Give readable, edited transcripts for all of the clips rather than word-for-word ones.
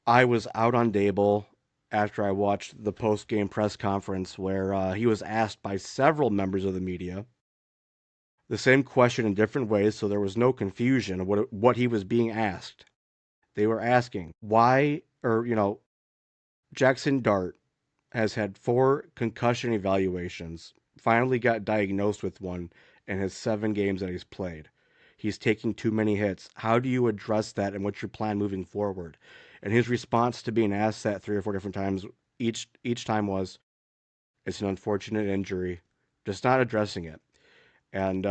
I was out on Daboll after I watched the post-game press conference where he was asked by several members of the media the same question in different ways, so there was no confusion of what he was being asked. They were asking why, or Jackson Dart has had four concussion evaluations, finally got diagnosed with one in his 7 games that he's played. He's taking too many hits. How do you address that, and what's your plan moving forward? And his response to being asked that 3 or 4 different times, each time was, "It's an unfortunate injury," just not addressing it. And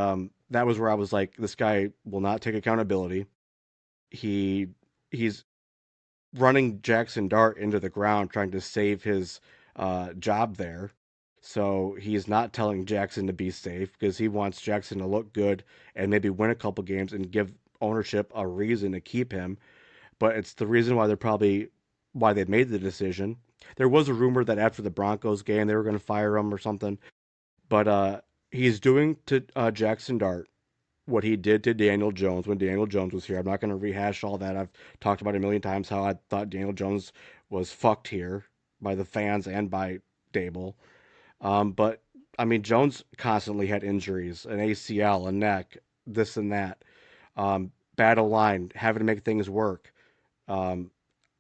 that was where I was like, "This guy will not take accountability. He he's running Jackson Dart into the ground trying to save his job there. So he's not telling Jackson to be safe because he wants Jackson to look good and maybe win a couple games and give ownership a reason to keep him. But it's the reason why why they made the decision. There was a rumor that after the Broncos game they were going to fire him or something, but he's doing to Jackson Dart what he did to Daniel Jones when Daniel Jones was here. I'm not going to rehash all that. I've talked about it a million times how I thought Daniel Jones was fucked here by the fans and by Dable. But I mean, Jones constantly had injuries, an ACL, a neck, this and that. Battle line, having to make things work. Um,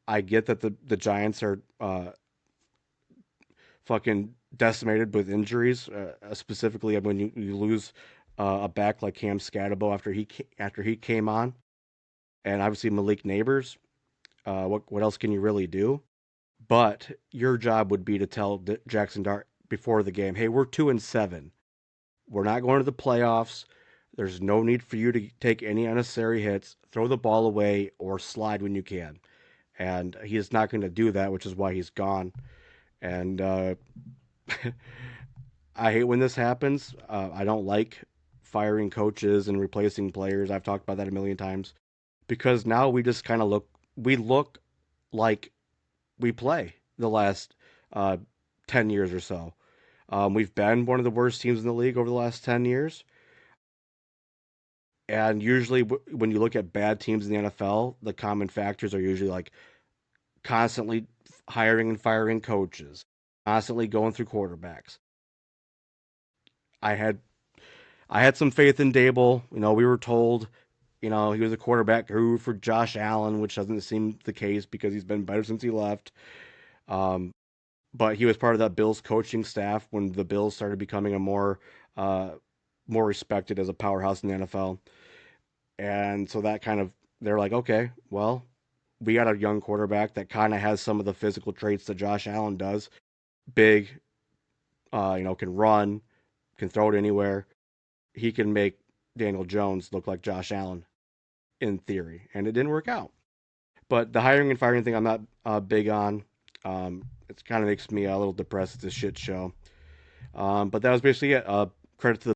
I get that the Giants are fucking decimated with injuries, specifically when you lose a back like Cam Scatabo after he came on, and obviously Malik Neighbors. What else can you really do? But your job would be to tell Jackson Dart before the game, hey, we're 2-7. We're not going to the playoffs. There's no need for you to take any unnecessary hits. Throw the ball away or slide when you can. And he is not going to do that, which is why he's gone. And I hate when this happens. I don't like firing coaches and replacing players. I've talked about that a million times because now we just kind of look like we play the last 10 years or so. We've been one of the worst teams in the league over the last 10 years. And usually, when you look at bad teams in the NFL, the common factors are usually like constantly hiring and firing coaches, constantly going through quarterbacks. I had I had some faith in Dable. We were told, he was a quarterback guru for Josh Allen, which doesn't seem the case because he's been better since he left. Um, but he was part of that Bills coaching staff when the Bills started becoming a uh, more respected as a powerhouse in the NFL. And so that kind of they're like, okay, well, we got a young quarterback that kind of has some of the physical traits that Josh Allen does. Big, can run, can throw it anywhere. He can make Daniel Jones look like Josh Allen in theory, and it didn't work out. But the hiring and firing thing, I'm not big on. It kind of makes me a little depressed. It's a shit show. But that was basically it. Credit to the